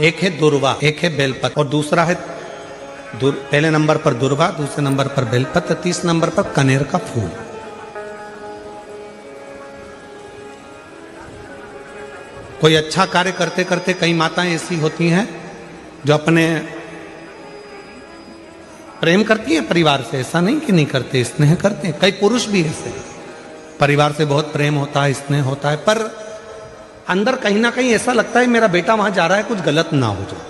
एक है दुर्वा, एक है बेलपत्र और दूसरा है पहले नंबर पर दुर्वा, दूसरे नंबर पर बेलपत्र, तीसरे नंबर पर कनेर का फूल। कोई अच्छा कार्य करते करते कई माताएं ऐसी होती हैं जो अपने प्रेम करती हैं परिवार से, ऐसा नहीं कि नहीं करते, स्नेह करते हैं। कई पुरुष भी ऐसे परिवार से बहुत प्रेम होता है, स्नेह होता है, पर अंदर कहीं ना कहीं ऐसा लगता है मेरा बेटा वहां जा रहा है, कुछ गलत ना हो जाए।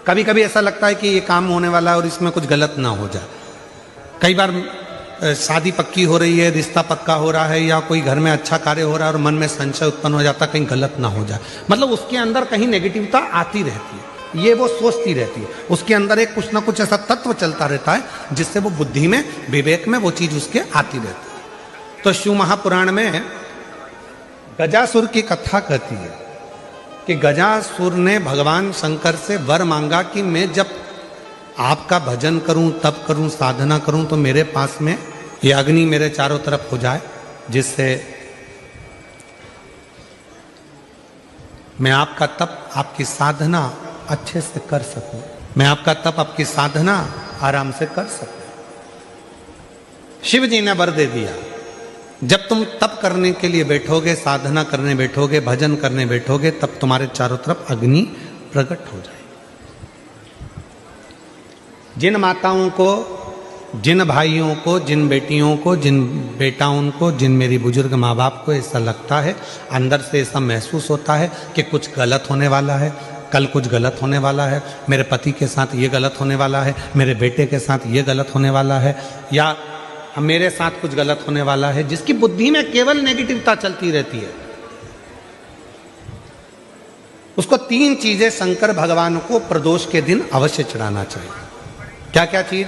कभी कभी ऐसा लगता है कि ये काम होने वाला है और इसमें कुछ गलत ना हो जाए। कई बार शादी पक्की हो रही है, रिश्ता पक्का हो रहा है, या कोई घर में अच्छा कार्य हो रहा है और मन में संशय उत्पन्न हो जाता है कहीं गलत ना हो जाए। मतलब उसके अंदर कहीं नेगेटिविटी आती रहती है, ये वो सोचती रहती है। उसके अंदर एक कुछ ना कुछ ऐसा तत्व चलता रहता है जिससे वो बुद्धि में, विवेक में वो चीज उसके आती रहती है। तो शिव महापुराण में गजासुर की कथा कहती है कि गजासुर ने भगवान शंकर से वर मांगा कि मैं जब आपका भजन करूं, तप करूं, साधना करूं तो मेरे पास में ये अग्नि मेरे चारों तरफ हो जाए, जिससे मैं आपका तप, आपकी साधना अच्छे से कर सकूं, मैं आपका तप, आपकी साधना आराम से कर सकूं। शिव जी ने वर दे दिया, जब तुम तप करने के लिए बैठोगे, साधना करने बैठोगे, भजन करने बैठोगे, तब तुम्हारे चारों तरफ अग्नि प्रकट हो जाएगी। जिन माताओं को, जिन भाइयों को, जिन बेटियों को, जिन बेटाओं को, जिन मेरी बुजुर्ग माँ बाप को ऐसा लगता है, अंदर से ऐसा महसूस होता है कि कुछ गलत होने वाला है, कल कुछ गलत होने वाला है, मेरे पति के साथ ये गलत होने वाला है, मेरे बेटे के साथ ये गलत होने वाला है, या मेरे साथ कुछ गलत होने वाला है, जिसकी बुद्धि में केवल नेगेटिविटी चलती रहती है, उसको तीन चीजें शंकर भगवान को प्रदोष के दिन अवश्य चढ़ाना चाहिए। क्या क्या चीज?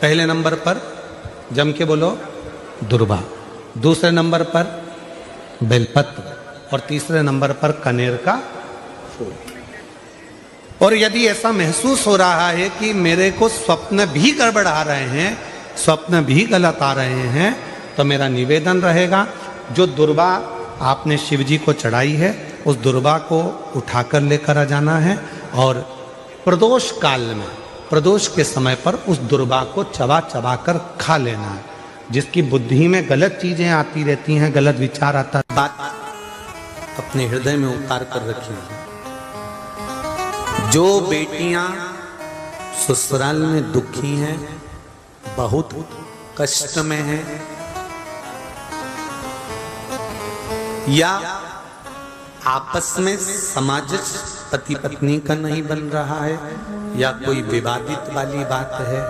पहले नंबर पर जम के बोलो दुर्वा, दूसरे नंबर पर बेलपत्र और तीसरे नंबर पर कनेर का फूल। और यदि ऐसा महसूस हो रहा है कि मेरे को स्वप्न भी गड़बड़ा रहे हैं, स्वप्न भी गलत आ रहे हैं, तो मेरा निवेदन रहेगा जो दुर्वा आपने शिव जी को चढ़ाई है उस दुर्वा को उठाकर लेकर आ जाना है और प्रदोष काल में, प्रदोष के समय पर उस दुर्वा को चबा चबा कर खा लेना है। जिसकी बुद्धि में गलत चीजें आती रहती हैं, गलत विचार आता है, बात अपने हृदय में उतार कर रखिए। जो बेटियां ससुराल में दुखी हैं, बहुत कष्ट में हैं, या आपस में सामाजिक पति पत्नी का नहीं बन रहा है, या कोई विवादित वाली बात है,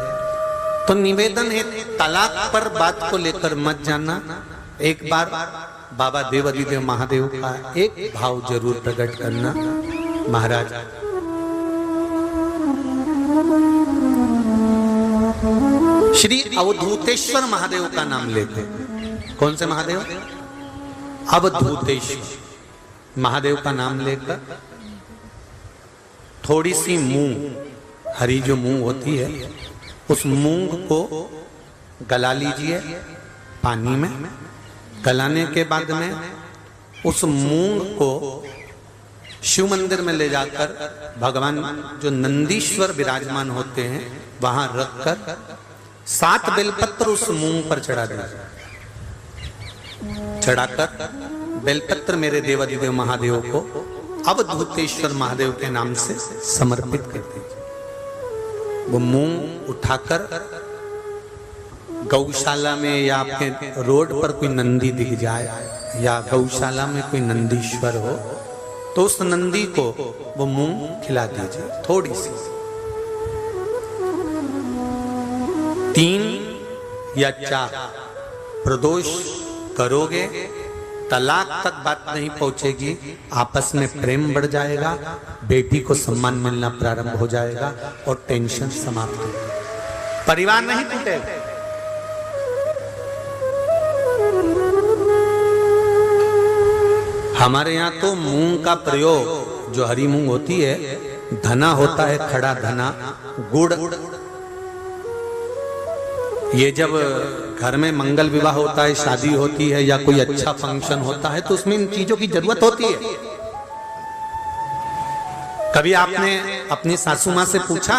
तो निवेदन है तलाक पर बात को लेकर मत जाना। एक बार बाबा देवाधिदेव महादेव का एक भाव जरूर प्रकट करना। महाराज श्री अवधूतेश्वर महादेव का नाम लेते। कौन से महादेव? अवधूतेश्वर महादेव का नाम लेकर थोड़ी सी मूंग, हरी जो मूंग होती है, उस मूंग को गला लीजिए पानी में। गलाने के बाद में उस मूंग को शिव मंदिर में ले जाकर भगवान जो नंदीश्वर विराजमान होते हैं वहां रखकर 7 बेलपत्र उस मूंग पर चढ़ा दीजिए। चढ़ाकर बेलपत्र मेरे देवाधिदेव महादेव को अवधूतेश्वर महादेव के नाम से समर्पित कर दीजिए। वो मूंग उठाकर गौशाला में या आपके रोड पर कोई नंदी दिख जाए या गौशाला में कोई नंदीश्वर हो तो उस नंदी को वो मूंग खिला दीजिए थोड़ी सी। 3 या 4 प्रदोष करोगे, तलाक तक बात नहीं पहुंचेगी, आपस में प्रेम बढ़ जाएगा, बेटी को सम्मान मिलना प्रारंभ हो जाएगा और टेंशन समाप्त होगी, परिवार नहीं टूटेगा। हमारे यहाँ तो मूंग का प्रयोग, जो हरी मूंग होती है, धना होता है, खड़ा धना, गुड़, ये जब घर में मंगल विवाह होता है, शादी होती है या कोई अच्छा फंक्शन होता है तो उसमें इन चीजों की जरूरत होती है। कभी आपने अपनी सासू माँ से पूछा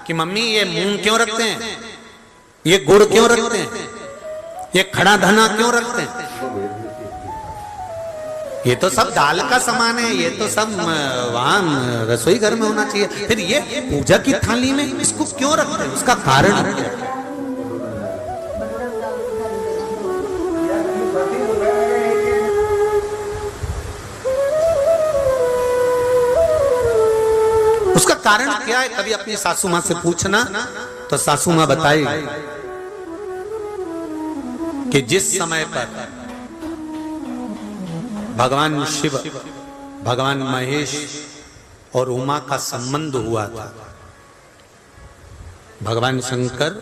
कि मम्मी ये मूंग क्यों रखते हैं, ये गुड़ क्यों रखते हैं, ये खड़ा धना क्यों रखते हैं? ये तो सब दाल का सामान है, ये तो सब वहां रसोई घर में होना चाहिए। फिर ये पूजा की थाली में इसको क्यों रखते हैं, उसका कारण क्या है? उसका कारण क्या है? कभी अपनी सासू माँ से पूछना तो सासू माँ बताई कि जिस समय पर भगवान शिव, भगवान महेश और उमा का संबंध हुआ था, भगवान शंकर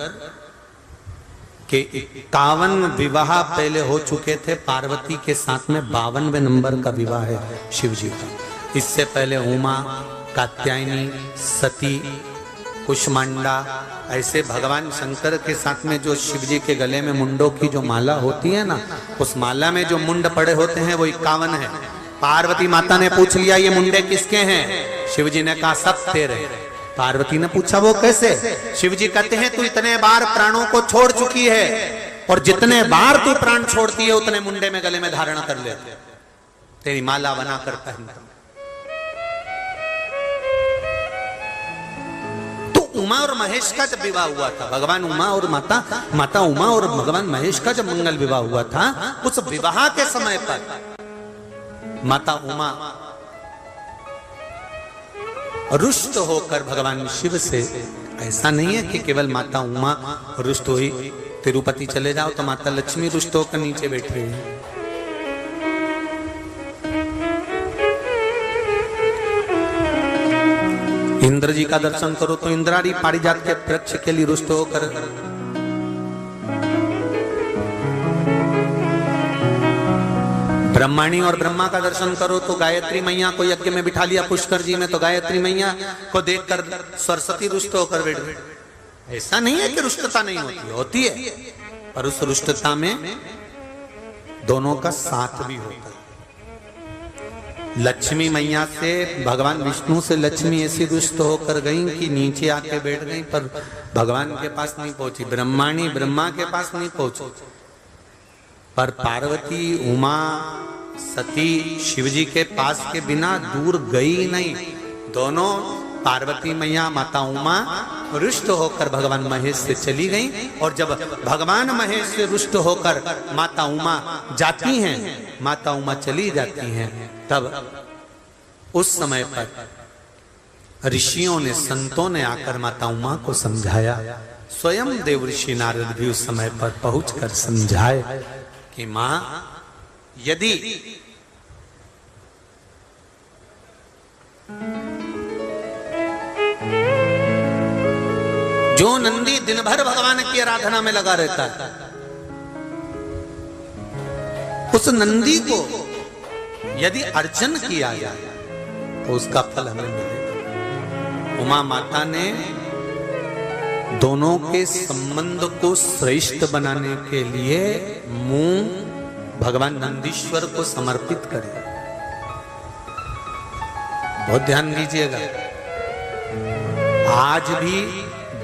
के 51 विवाह पहले हो चुके थे, पार्वती के साथ में 52वें नंबर का विवाह है शिव जी का। इससे पहले उमा, कात्यायनी, सती, कुष्मांडा, ऐसे भगवान शंकर के साथ में जो शिव जी के गले में मुंडों की जो माला होती है ना, उस माला में जो मुंड पड़े होते हैं वो 51 है। पार्वती माता ने पूछ लिया ये मुंडे किसके हैं? शिव जी ने कहा सब तेरे। पार्वती ने पूछा वो कैसे? शिव जी कहते हैं तू इतने बार प्राणों को छोड़ चुकी है और जितने बार तू प्राण छोड़ती है उतने मुंडे में गले में धारण कर ले, तेरी माला बनाकर पहनता। उमा और महेश का जब विवाह हुआ था, भगवान उमा और माता उमा और भगवान महेश का जब मंगल विवाह हुआ था, उस विवाह के समय पर माता उमा रुष्ट होकर भगवान शिव से, ऐसा नहीं है कि केवल माता उमा रुष्ट हुई, तिरुपति चले जाओ तो माता लक्ष्मी रुष्ट होकर नीचे बैठी है। इंद्र जी का दर्शन करो तो इंद्रारी पारिजात के वृक्ष के लिए रुष्ट होकर, ब्रह्माणी और ब्रह्मा का दर्शन करो तो गायत्री मैया को यज्ञ में बिठा लिया पुष्कर जी में, तो गायत्री मैया को देखकर सरस्वती रुष्ट होकर बैठ गई। ऐसा नहीं है कि रुष्टता नहीं होती है, पर उस रुष्टता में दोनों का साथ भी होता है। लक्ष्मी मैया से, भगवान विष्णु से लक्ष्मी ऐसी रुष्ट होकर गई कि नीचे आके बैठ गई, पर भगवान के पास नहीं पहुंची। ब्रह्माणी ब्रह्मा के पास नहीं पहुंची, पर पार्वती, उमा, सती शिवजी के पास के बिना दूर गई नहीं। दोनों पार्वती मैया, माता उमा रुष्ट होकर भगवान महेश से चली गई, और जब भगवान महेश से रुष्ट होकर माता उमा जाती हैं, माता उमा चली जाती हैं, तब उस समय पर ऋषियों ने, संतों ने आकर माता उमा को समझाया। स्वयं देव ऋषि नारद भी उस समय पर पहुंचकर समझाए कि मां, यदि जो नंदी दिन भर भगवान की आराधना में लगा रहता है, उस नंदी को यदि अर्चन किया जाए तो उसका फल हमें मिलेगा। उमा माता ने दोनों के संबंध को श्रेष्ठ बनाने के लिए मुंह भगवान नंदीश्वर को समर्पित करे। बहुत ध्यान दीजिएगा, आज भी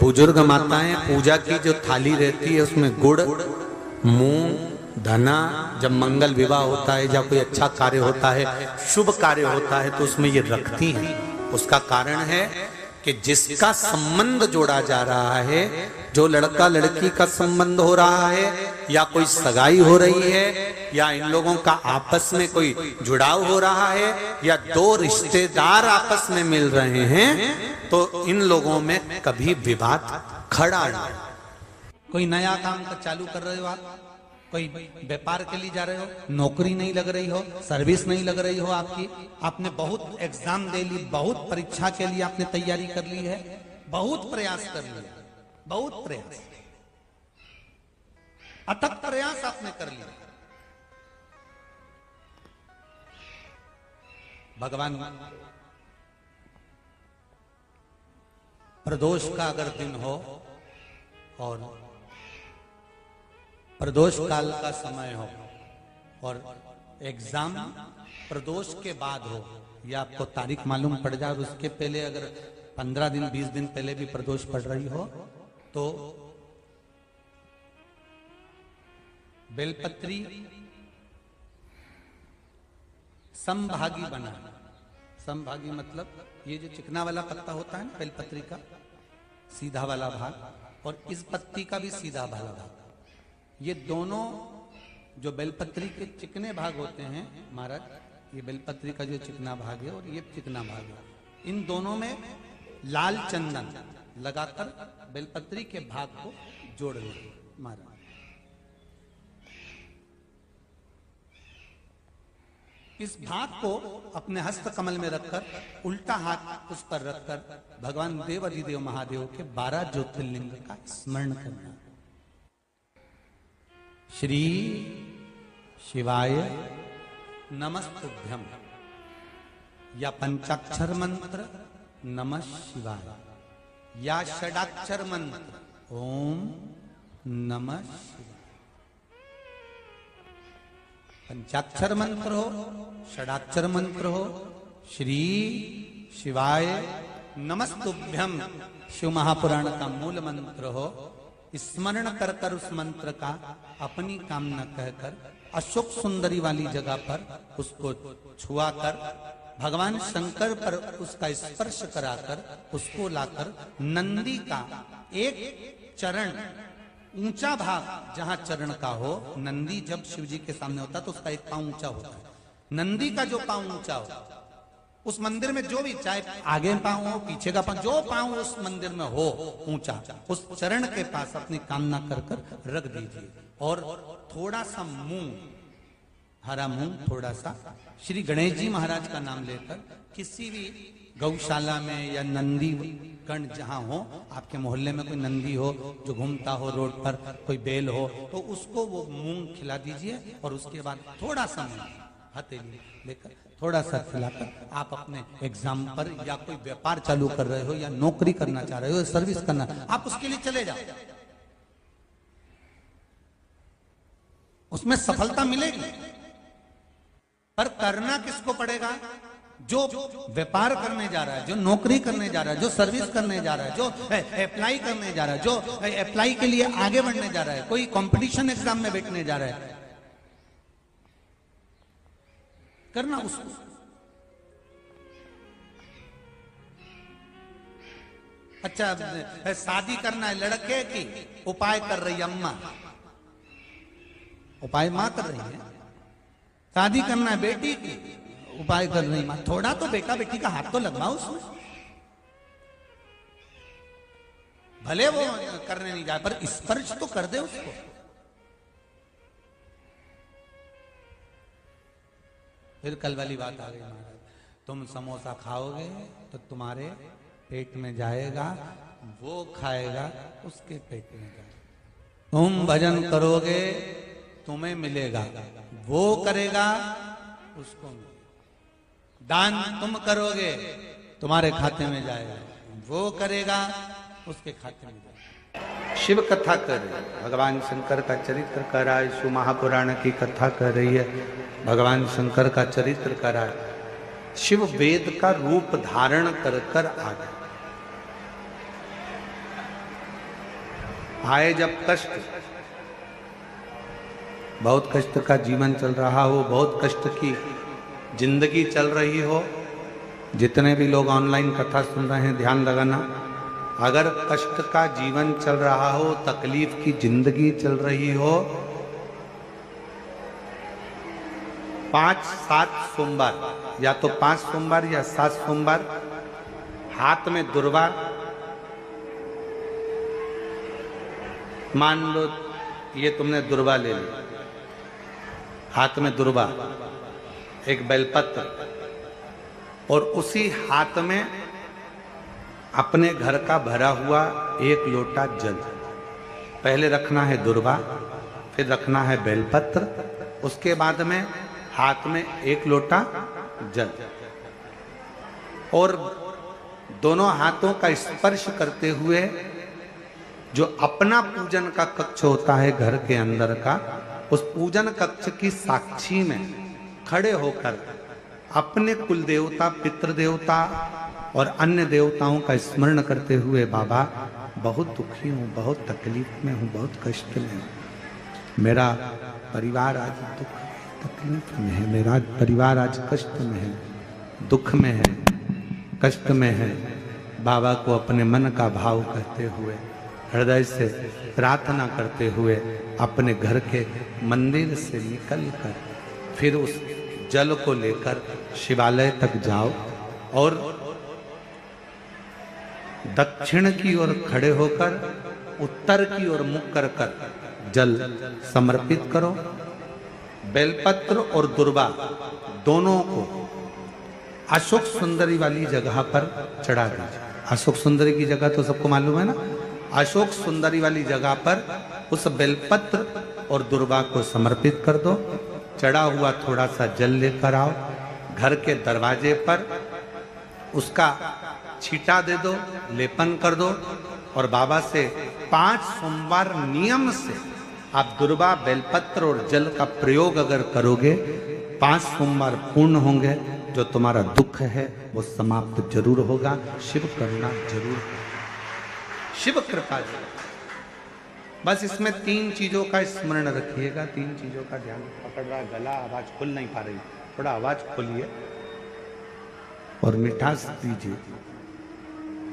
बुजुर्ग माताएं पूजा की जो थाली रहती है उसमें गुड़, मूंग, धना, जब मंगल विवाह होता है या कोई अच्छा कार्य होता है, शुभ कार्य होता है, तो उसमें ये रखती हैं। उसका कारण है कि जिसका संबंध जोड़ा जा रहा है, जो लड़का लड़की का संबंध हो रहा है, या कोई सगाई हो रही है, या इन लोगों का आपस में कोई जुड़ाव हो रहा है, या दो रिश्तेदार आपस में मिल रहे हैं, तो इन लोगों में कभी विवाद खड़ा नहीं। कोई नया काम का चालू कर रहे हो आप, कोई व्यापार के लिए जा रहे हो, नौकरी नहीं लग रही हो, सर्विस नहीं लग रही हो आपकी, आपने बहुत एग्जाम दे ली, बहुत परीक्षा के लिए आपने तैयारी कर ली है, बहुत प्रयास कर लिया, बहुत प्रयास, अथक प्रयास आपने कर लिया। भगवान प्रदोष का अगर दिन हो और प्रदोष काल का समय हो और एग्जाम प्रदोष के बाद हो या आपको तारीख मालूम पड़ जाए और उसके पहले अगर 15 दिन 20 दिन पहले भी प्रदोष पड़ रही हो तो बेलपत्री समभागी बनाना। समभागी मतलब ये जो चिकना वाला पत्ता होता है ना बेलपत्री का, सीधा वाला भाग, और इस पत्ती का भी सीधा वाला भाग, ये दोनों जो बेलपत्री के चिकने भाग होते हैं महाराज, ये बेलपत्री का जो चिकना भाग है और ये चिकना भाग है, इन दोनों में लाल चंदन लगाकर बेलपत्री के भाग को जोड़ ले महाराज। इस भाग को अपने हस्त कमल में रखकर उल्टा हाथ उस पर रखकर भगवान देवाधिदेव महादेव के 12 ज्योतिर्लिंग का स्मरण करना। श्री शिवाय नमस्तुभ्यम, या पंचाक्षर मंत्र नमः शिवाय, या षडाक्षर मंत्र ओम नमः शिवाय। पंचाक्षर मंत्र हो, षडाक्षर मंत्र हो, श्री शिवाय नमस्तुभ्यम शिव महापुराण का मूल मंत्र हो, स्मरण कर कर उस मंत्र का अपनी कामना कहकर अशोक सुंदरी वाली जगह पर उसको छुआ कर भगवान शंकर पर उसका स्पर्श कराकर उसको लाकर नंदी का एक चरण, ऊंचा भाग जहां चरण का हो, नंदी जब शिव जी के सामने होता है तो उसका एक पांव ऊंचा होता है, नंदी का जो पांव ऊंचा हो उस मंदिर में, जो भी चाहे आगे पांव हो पीछे का पांव, जो पांव उस मंदिर में हो ऊंचा, उस चरण के पास अपनी कामना कर कर रख दीजिए और थोड़ा सा मूंग, हरा मूंग थोड़ा सा, श्री गणेश जी महाराज का नाम लेकर किसी भी गौशाला में या नंदी गण जहां हो, आपके मोहल्ले में कोई नंदी हो जो घूमता हो रोड पर, कोई बैल हो, तो उसको वो मूंग खिला दीजिए और उसके बाद थोड़ा सा हथेली लेकर थोड़ा सा खिलाकर आप अपने एग्जाम पर या कोई व्यापार चालू कर रहे हो या नौकरी करना चाह रहे हो, सर्विस करना, आप उसके लिए चले जाओ, उसमें सफलता मिलेगी। पर करना किसको पड़ेगा? जो व्यापार करने जा रहा है, जो नौकरी करने जा रहा है, जो सर्विस करने जा रहा है, जो अप्लाई करने जा रहा है, जो अप्लाई के लिए आगे बढ़ने जा रहा है, कोई कंपटीशन एग्जाम में बैठने जा रहा है, करना उसको। अच्छा, शादी करना है लड़के की, उपाय कर रही अम्मा, उपाय मां कर रही है। शादी करना है बेटी की, उपाय कर रही मां। थोड़ा तो बेटा बेटी का हाथ तो लगवाओ उसमें, भले वो करने नहीं जाए पर स्पर्श तो कर दे उसको। फिर कल वाली बात आ गई महाराज, तुम समोसा खाओगे तो तुम्हारे पेट में जाएगा, वो खाएगा उसके पेट में जाएगा। तुम भजन करोगे तुम्हें मिलेगा, वो करेगा उसको मिलेगा। दान तुम करोगे तुम्हारे खाते में जाएगा, वो करेगा उसके खाते में जाएगा। शिव कथा कर रही है, भगवान शंकर का चरित्र कर रहा है, शिव महापुराण की कथा कर रही है, भगवान शंकर का चरित्र कर रहा है। शिव वेद का रूप धारण कर कर आ गए। आए जब कष्ट, बहुत कष्ट का जीवन चल रहा हो, बहुत कष्ट की जिंदगी चल रही हो, जितने भी लोग ऑनलाइन कथा सुन रहे हैं ध्यान लगाना, अगर कष्ट का जीवन चल रहा हो, तकलीफ की जिंदगी चल रही हो, 5-7 सोमवार, या तो 5 सोमवार या 7 सोमवार, हाथ में दुर्वा, मान लो ये तुमने दुर्वा ले ली, हाथ में दुर्वा, एक बेलपत्र, और उसी हाथ में अपने घर का भरा हुआ 1 लोटा जल। पहले रखना है दुर्वा, फिर रखना है बेलपत्र, उसके बाद में हाथ में 1 लोटा जल, और दोनों हाथों का स्पर्श करते हुए जो अपना पूजन का कक्ष होता है घर के अंदर का, उस पूजन कक्ष की साक्षी में खड़े होकर अपने कुल देवता, पितृ देवता और अन्य देवताओं का स्मरण करते हुए, बाबा बहुत दुखी हूँ, बहुत तकलीफ में हूँ, बहुत कष्ट में हूँ, मेरा परिवार आज दुख तकलीफ में है, मेरा परिवार आज कष्ट में है, दुख में है, कष्ट में है। बाबा को अपने मन का भाव कहते हुए, हृदय से प्रार्थना करते हुए अपने घर के मंदिर से निकलकर फिर उस जल को लेकर शिवालय तक जाओ और दक्षिण की ओर खड़े होकर उत्तर की ओर मुख कर कर जल समर्पित करो। बेलपत्र और दुर्वा दोनों को अशोक सुंदरी वाली जगह पर चढ़ा दीजिए। अशोक सुंदरी की जगह तो सबको मालूम है ना। अशोक सुंदरी वाली जगह पर उस बेलपत्र और दुर्वा को समर्पित कर दो। चढ़ा हुआ थोड़ा सा जल लेकर आओ, घर के दरवाजे पर उसका छींटा दे दो, लेपन कर दो और बाबा से 5 सोमवार नियम से आप दुर्वा, बेलपत्र और जल का प्रयोग अगर करोगे, 5 सोमवार पूर्ण होंगे। जो तुम्हारा दुख है वो समाप्त जरूर होगा। शिव करुणा जरूर, शिव कृपा जरूर। बस इसमें 3 चीजों का स्मरण रखिएगा, 3 चीजों का ध्यान। पकड़ रहा गला, आवाज खुल नहीं पा रही, थोड़ा आवाज खोलिए और मिठास दीजिए।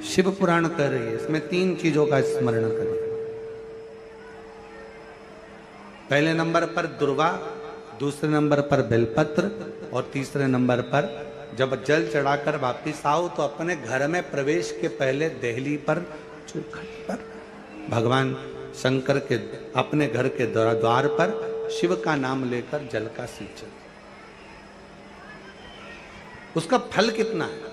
शिव पुराण कह रही है, इसमें 3 चीजों का स्मरण करिए। पहले नंबर पर दुर्वा, दूसरे नंबर पर बेलपत्र और तीसरे नंबर पर जब जल चढ़ाकर वापिस आओ तो अपने घर में प्रवेश के पहले देहली पर, चौखट पर भगवान शंकर के अपने घर के द्वार पर शिव का नाम लेकर जल का सिंचन। उसका फल कितना है?